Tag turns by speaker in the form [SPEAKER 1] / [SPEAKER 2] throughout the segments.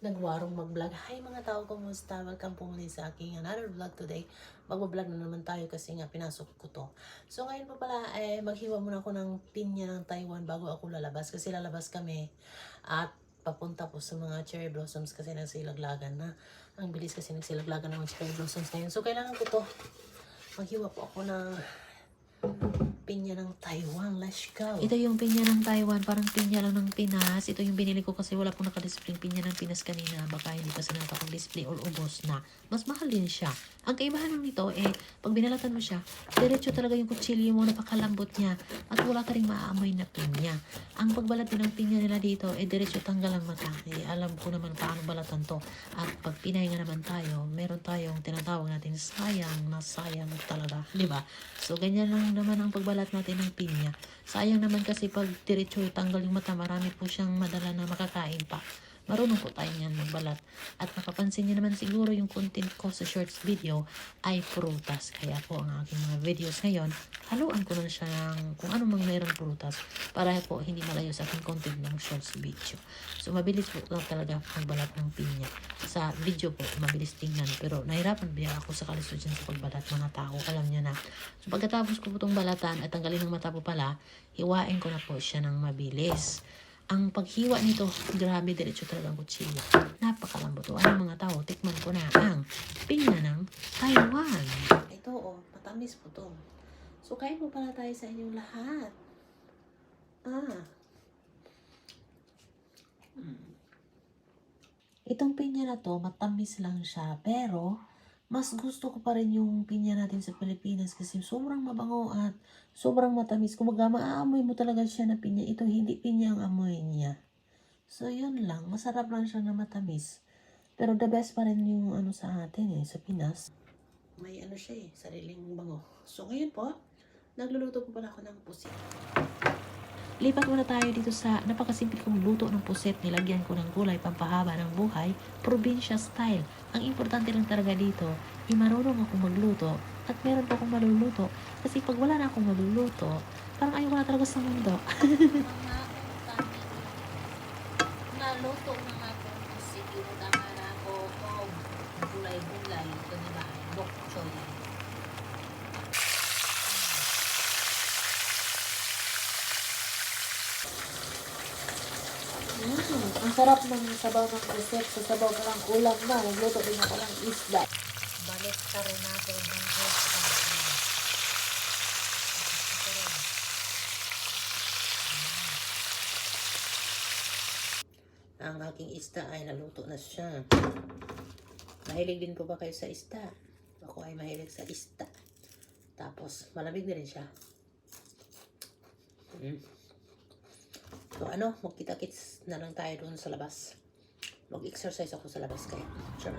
[SPEAKER 1] nagwarong mag-vlog. Hi mga tao, kumusta? Welcome po muli sa aking another vlog today. Mag-vlog na naman tayo kasi nga pinasok ko to. So ngayon pa pala, maghiwa muna ako ng pinya ng Taiwan bago ako lalabas. Kasi lalabas kami at papunta po sa mga cherry blossoms kasi nagsilaglagan na. Ang bilis kasi nagsilaglagan ng mga cherry blossoms ngayon. So kailangan ko to. Maghiwa po ako ng pinya ng Taiwan. Let's go.
[SPEAKER 2] Ito yung pinya ng Taiwan, parang pinya lang ng Pinas. Ito yung binili ko kasi wala pong nakadisplay pinya ng Pinas kanina. Baka hindi pa sila nakapag-display or ubos na. Mas mahal din siya. Ang kaibahan lang nito, pag binalatan mo siya, diretso talaga yung kutsilyo mo, napakalambot niya. At wala ka rin maaamoy na pinya. Ang pagbalat din ng pinya nila dito, diretso tanggal ang mata. Alam ko naman paano balatan to. At pag pinahinga naman tayo, meron tayong tinatawag natin sayang na sayang talaga. Diba? So, ganyan lang naman ang pagbalat natin ng pinya. Sayang naman kasi pag diretso tanggal yung mata, marami po siyang madala na makakain pa. Marunong po tayo niyan magbalat. At napapansin niyo naman siguro yung content ko sa shorts video ay prutas. Kaya po ang aking mga videos ngayon, haluan ko na siya ng kung ano mang mayroong prutas para po hindi malayo sa aking content ng shorts video. So mabilis po lang talaga magbalat ng pinya. Sa video po, mabilis tingnan. Pero nahirapan biya ako sa kalisusan sa pagbalat, mga tao. Alam niya na. So pagkatapos ko po itong balatan at tanggalin ng mata po pala, hiwain ko na po siya ng mabilis. Ang paghiwa nito, grabe, diretso talaga ang kutsilyo. Napakalambot. O ano mga tao, tikman ko na ang pinya ng Taiwan.
[SPEAKER 1] Ito matamis po to. So kain po pala tayo sa inyong lahat.
[SPEAKER 2] Itong pinya na to, matamis lang siya. Pero, mas gusto ko pa rin yung pinya natin sa Pilipinas kasi sobrang mabango at sobrang matamis. Kumaga, maaamoy mo talaga siya na pinya. Ito, hindi pinya ang amoy niya. So, yun lang. Masarap lang siya na matamis. Pero the best pa rin yung ano sa atin sa Pinas.
[SPEAKER 1] May ano siya sariling bango. So ngayon po, nagluluto po pala ako ng pusit.
[SPEAKER 2] Lipat muna tayo dito sa napakasimple kong luto ng puset. Nilagyan ko ng gulay pampahaba ng buhay, probinsya style. Ang importante lang talaga dito, marunong akong magluto at meron pa akong maluluto. Kasi pag wala na akong maluluto, parang ayaw ko na talaga sa mundo.
[SPEAKER 1] Naluto na nga po kasi tinutama na ako gulay-gulay. Ito diba? Bok choy.
[SPEAKER 2] Ang sarap ng sabaw ng puset. Sa sabaw ka lang ulam na. Nagluto din ako ng isda.
[SPEAKER 1] Balik ka rin natin ng isda. Ang aking isda ay naluto na siya. Mahilig din po ba kayo sa isda? Ako ay mahilig sa isda. Tapos malamig na rin siya. So magkita-kits na lang tayo doon sa labas. Mag-exercise ako sa labas kaya. Sure.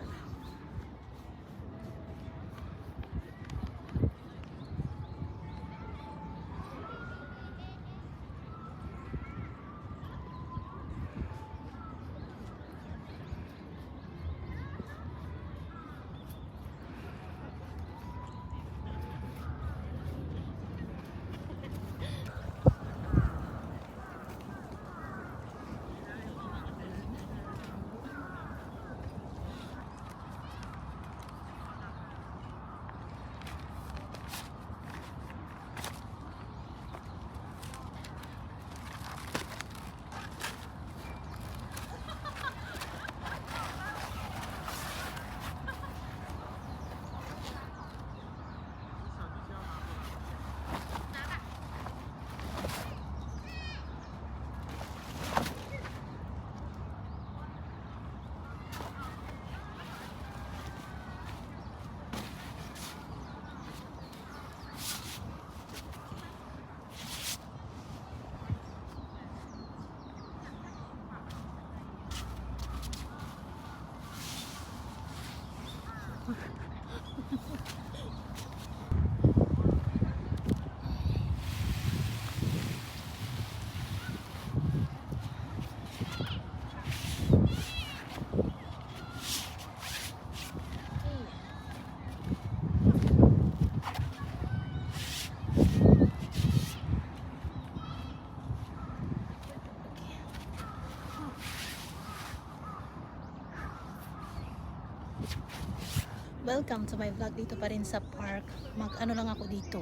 [SPEAKER 3] Welcome to my vlog dito pa rin sa park. Mag-ano lang ako dito.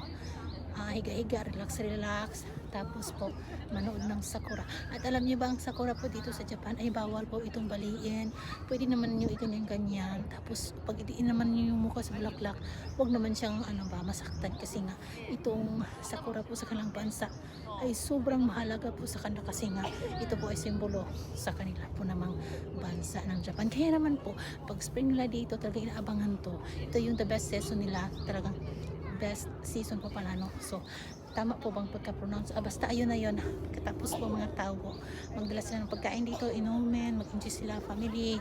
[SPEAKER 3] Higa-higa, relax. Tapos po, manood ng sakura. At alam niyo ba, ang sakura po dito sa Japan ay bawal po itong baliin. Pwede naman niyo iganyan-ganyan. Tapos, pag idiin naman niyo yung mukha sa bulaklak, huwag naman siyang masaktan. Kasi nga, itong sakura po sa kanilang bansa ay sobrang mahalaga po sa kanila kasi nga ito po ay simbolo sa kanila po namang bansa ng Japan. Kaya naman po, pag spring nila dito, talaga inaabangan to. Ito yung the best season nila, talagang best season po pala, no? So, tama po bang pagka-pronounce? Basta ayun na yun. Katapos po mga tao, magdala sila ng pagkain dito, inumin, mag-enjoy sila, family,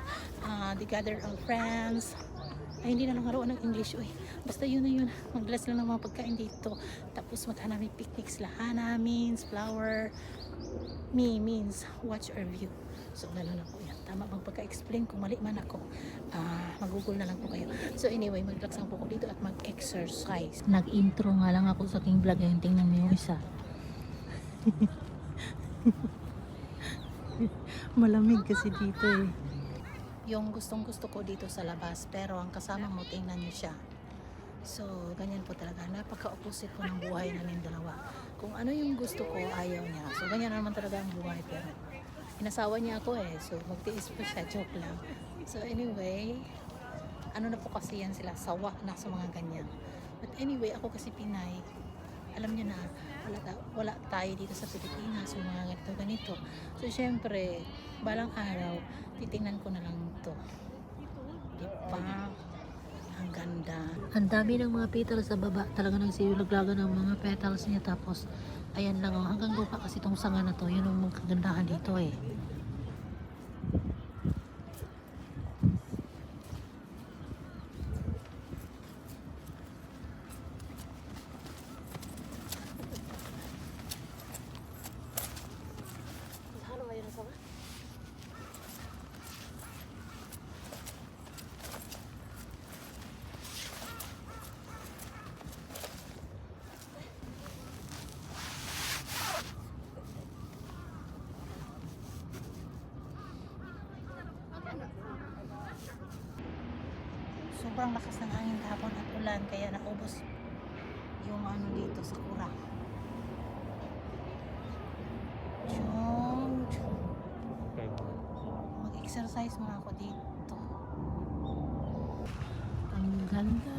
[SPEAKER 3] they gather our friends. Ay, hindi na lang haruan ng English, uy. Basta yun na yun. Magdala sila ng mga pagkain dito. Tapos maghanami picnic sila. Hana means flower. Me means watch or view. So, gano'n na po yan. Tama bang pagka-explain? Kung mali man ako, mag-google na lang po kayo. So, anyway, mag-relax lang po ako dito at mag-exercise. Nag-intro nga lang ako sa aking vlog. Ayun, tingnan mo yung isa. Malamig kasi dito eh. Yung gustong gusto ko dito sa labas, pero ang kasama mo, tingnan niyo siya. So, ganyan po talaga. Napaka-opposite po ng buhay namin dalawa. Kung ano yung gusto ko, ayaw niya. So, ganyan naman talaga ang buhay. Pero, inasawa niya ako eh. So, magtiis po siya. Joke lang. So, anyway, ano na po kasi yan sila. Sawa na sa mga ganyan. But anyway, ako kasi Pinay. Alam niyo na, wala tayo dito sa Pilipinas. Yung mga ganito. So, syempre, balang araw, titingnan ko na lang ito. Diba? Ang ganda. Ang dami ng mga petals sa baba. Talaga nang siulaglagan ng mga petals niya. Tapos, ayan lang oh. Hanggang lupa kasi itong sanga na to. Yun ang magkagandahan dito eh. Sobrang lakas ng hangin kahapon at ulan kaya naubos yung dito sa kura. Mag-exercise muna ako dito. Ang ganda.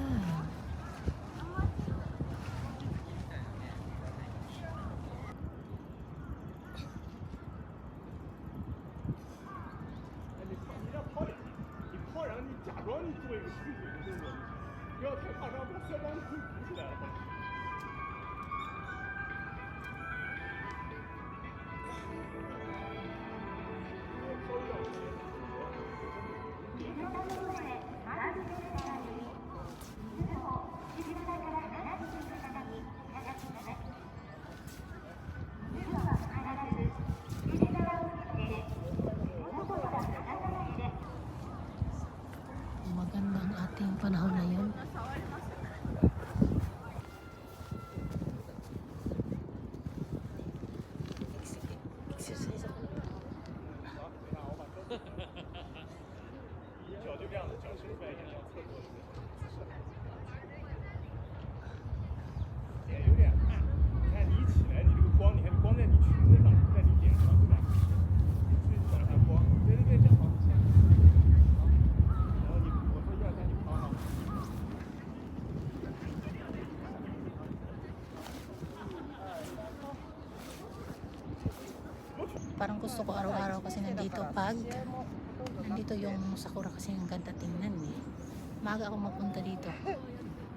[SPEAKER 3] Maganda ang ating panahon na yun. Exercise ako. Parang gusto ko araw-araw kasi nandito yung sakura kasi ang ganda tingnan eh. Maaga ako magpunta dito.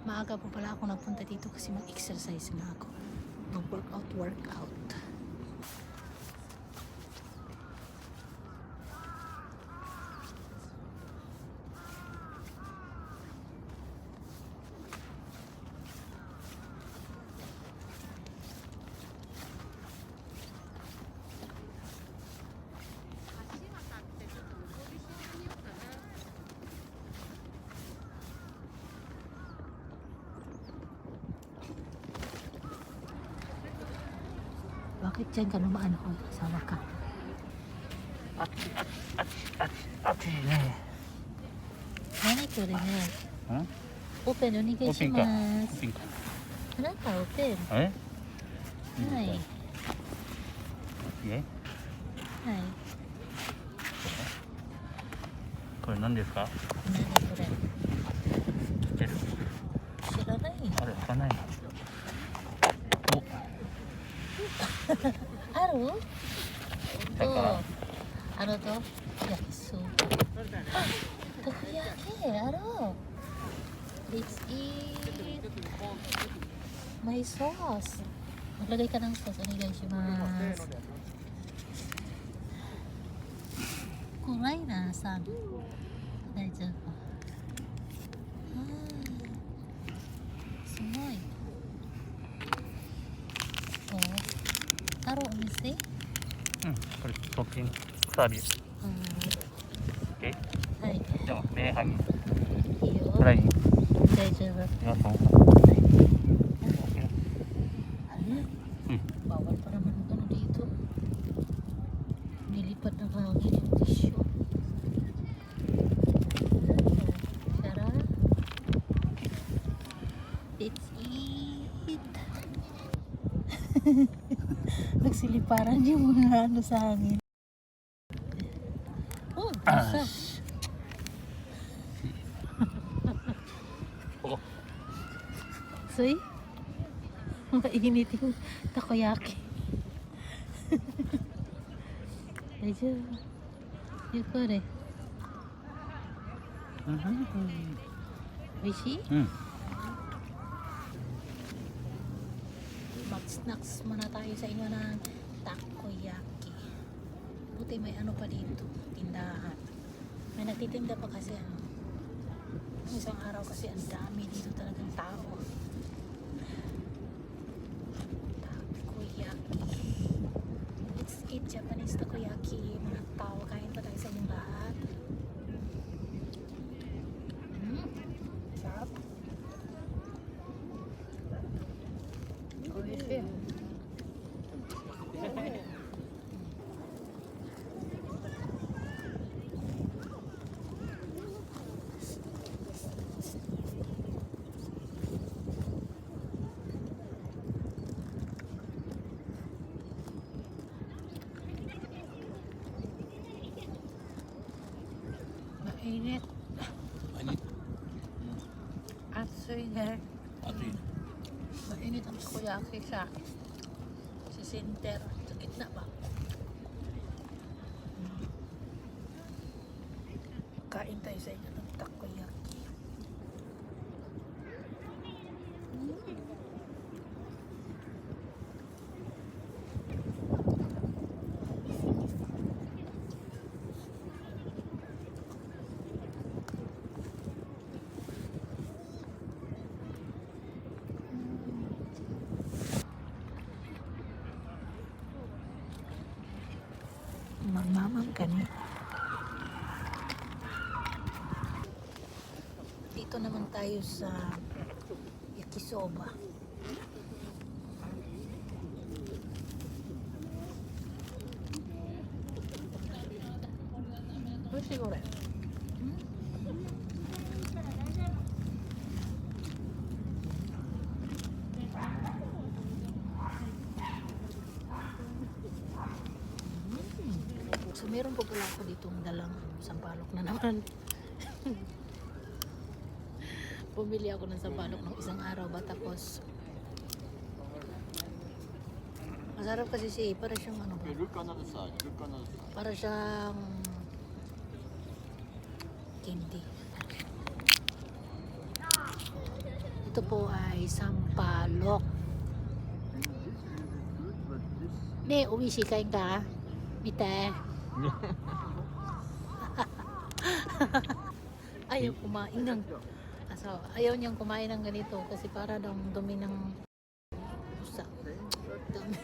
[SPEAKER 3] Maaga po pala ako nagpunta dito kasi mag-exercise na ako. Mag-workout. Bakit dyan ka naman ako? Asawa ka. 何これね。
[SPEAKER 4] ん
[SPEAKER 3] オペンお願いします。
[SPEAKER 4] ピンか。
[SPEAKER 3] あなたオペン。
[SPEAKER 4] え
[SPEAKER 3] はい。はい。
[SPEAKER 4] えこれ何ですか？
[SPEAKER 3] 何これ。
[SPEAKER 4] 知ってる？
[SPEAKER 3] 知らない。
[SPEAKER 4] あれ、開かないの。
[SPEAKER 3] ある？
[SPEAKER 4] だから
[SPEAKER 3] あると焼きそば。あ、たこ焼きある。Let's eat my sauce. Maglagay ka ng sauce. Onegaishimasu. Kuray na san. Daijoubu. Sugoi. Oh. Aro o店?
[SPEAKER 4] うん、これトッピングサービス。OK。
[SPEAKER 3] はい。
[SPEAKER 4] じゃあ、メーハギ。
[SPEAKER 3] いいよ。
[SPEAKER 4] フライ。
[SPEAKER 3] 大丈夫。
[SPEAKER 4] 皆さん。Hmm.
[SPEAKER 3] Bawal pa naman ano dito. Nilipad ng hangin yung tissue. Tara. Let's eat. Nagsiliparan yung mga ano sa hangin. Oh, basa.
[SPEAKER 4] Oh.
[SPEAKER 3] See? Mainit yung takoyaki. Ayun. Yun ko rin. Oishi? Mag-snacks muna tayo sa inyo ng takoyaki. Buti may ano pa dito, tindahan. May nagtitinda pa kasi ano. Isang araw kasi ang dami dito talagang tao. Let's eat Japanese takoyaki. Mga tao, kain pa tayo sa inyong lahat. Sarap. Oishi. Mainit. Atsuy na. Mainit ang takoyaki sa center. Sa gitna ba? Kain tayo sa inyo ng takoyaki. Magmamam ka ni. Dito naman tayo sa yakisoba. Siguro. So meron po pala ako ditong dalang sampalok na naman. Bumili ako ng sampalok ng isang araw ba, tapos masarap kasi siya, para siyang ano ba? Para siyang candy. Ito po ay sampalok. Ne, uwishi kain ka? Mite. Ayaw kumain ng ayaw niyang kumain ng ganito kasi para daw dumi ng pusa. Dumi.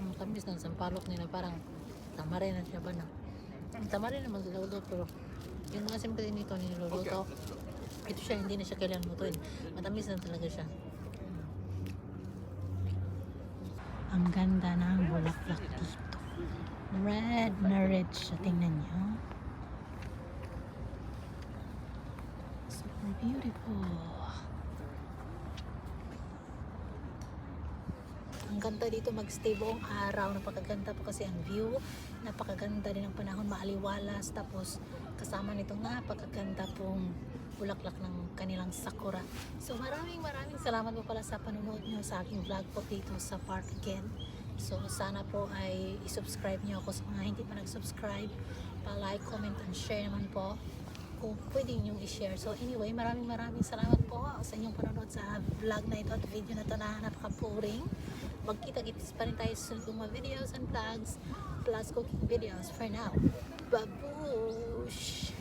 [SPEAKER 3] Ang tamis ng sampalok nila, parang tamarin na siya ba na? Tamarin naman sa luto, pero yung mga simple nito niluluto, ito siya, hindi na siya kailangan lutuin. Matamis na talaga siya. Ang ganda ng bulaklak dito. Red na red siya. Tingnan nyo. beautiful. Ang ganda dito magstay buong araw. Napakaganda po kasi ang view. Napakaganda din ang panahon, maaliwalas. Tapos kasama nitong napakaganda pong bulaklak ng kanilang sakura. So maraming salamat po pala sa panonood nyo sa aking vlog po dito sa park again. So sana po ay isubscribe nyo ako sa mga hindi pa nag-subscribe. Pa-like, comment, and share naman po kung pwede nyo i-share. So anyway, maraming salamat po sa inyong panonood sa vlog na ito at video na ito na napaka-boring. Magkita-kitis pa rin tayo sa susunod mga videos and vlogs plus cooking videos for now. Babush!